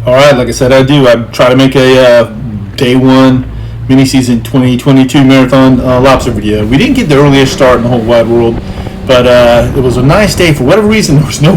All right, like I said, I do. I try to make a day one mini-season 2022 marathon lobster video. We didn't get the earliest start in the whole wide world, but it was a nice day. For whatever reason, there was no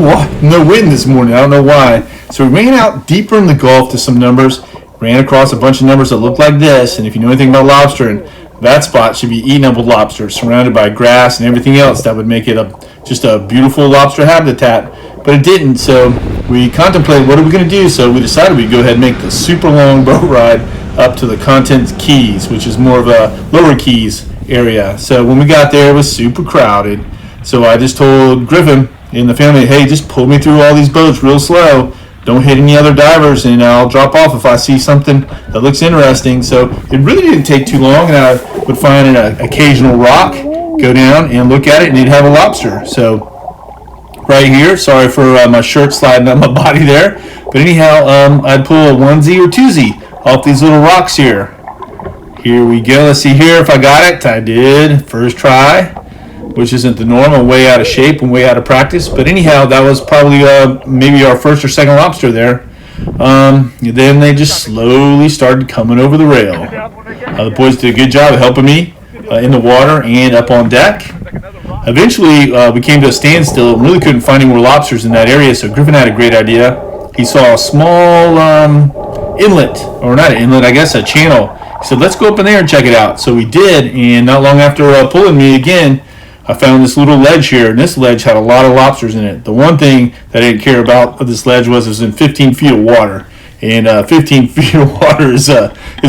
wind this morning. I don't know why. So we ran out deeper in the Gulf to some numbers, ran across a bunch of numbers that looked like this. And if you know anything about lobster, and that spot should be eaten up with lobster, surrounded by grass and everything else that would make it just a beautiful lobster habitat. But it didn't, so we contemplated what are we going to do. So we decided we'd go ahead and make the super long boat ride up to the Contents Keys, which is more of a lower Keys area. So when we got there, it was super crowded. So I just told Griffin and the family, hey, just pull me through all these boats real slow. Don't hit any other divers, and I'll drop off if I see something that looks interesting. So it really didn't take too long, and I would find an occasional rock, go down and look at it, and you'd have a lobster. So right here, sorry for my shirt sliding on my body there, but anyhow, I'd pull a onesie or twosie off these little rocks here. Here we go. Let's see here if I got it. I did. First try, which isn't the norm. I'm way out of shape and way out of practice. But anyhow, that was probably maybe our first or second lobster there. Then they just slowly started coming over the rail. The boys did a good job of helping me in the water and up on deck. Eventually, we came to a standstill and really couldn't find any more lobsters in that area. So Griffin had a great idea. He saw a small inlet, or not an inlet, I guess a channel. He said, let's go up in there and check it out. So we did, and not long after pulling me again, I found this little ledge here, and this ledge had a lot of lobsters in it. The one thing that I didn't care about of this ledge was it was in 15 feet of water, and 15 feet of water is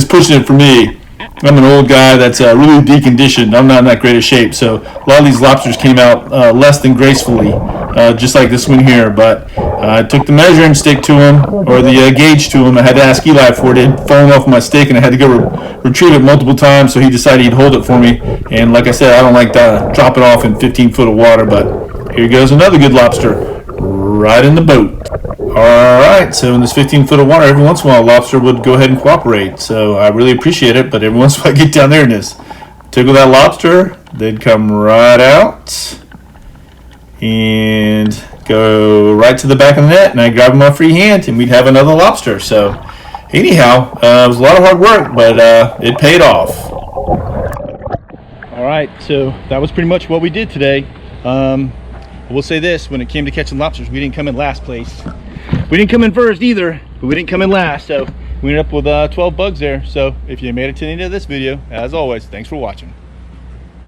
pushing it for me. I'm an old guy that's really deconditioned. I'm not in that great of shape, so a lot of these lobsters came out less than gracefully, just like this one here. But I took the measuring stick to him, or the gauge to him. I had to ask Eli for it. It had fallen off my stick, and I had to go retrieve it multiple times, so he decided he'd hold it for me. And like I said, I don't like to drop it off in 15 foot of water, but here goes another good lobster right in the boat. All right, so in this 15 foot of water, every once in a while, a lobster would go ahead and cooperate. So I really appreciate it, but every once in a while, I get down there and just tickle that lobster. They'd come right out and go right to the back of the net, and I'd grab them my free hand, and we'd have another lobster. So anyhow, it was a lot of hard work, but it paid off. All right, so that was pretty much what we did today. We'll say this, when it came to catching lobsters, we didn't come in last place. We didn't come in first either, but we didn't come in last, so we ended up with 12 bugs there. So if you made it to the end of this video, as always, thanks for watching.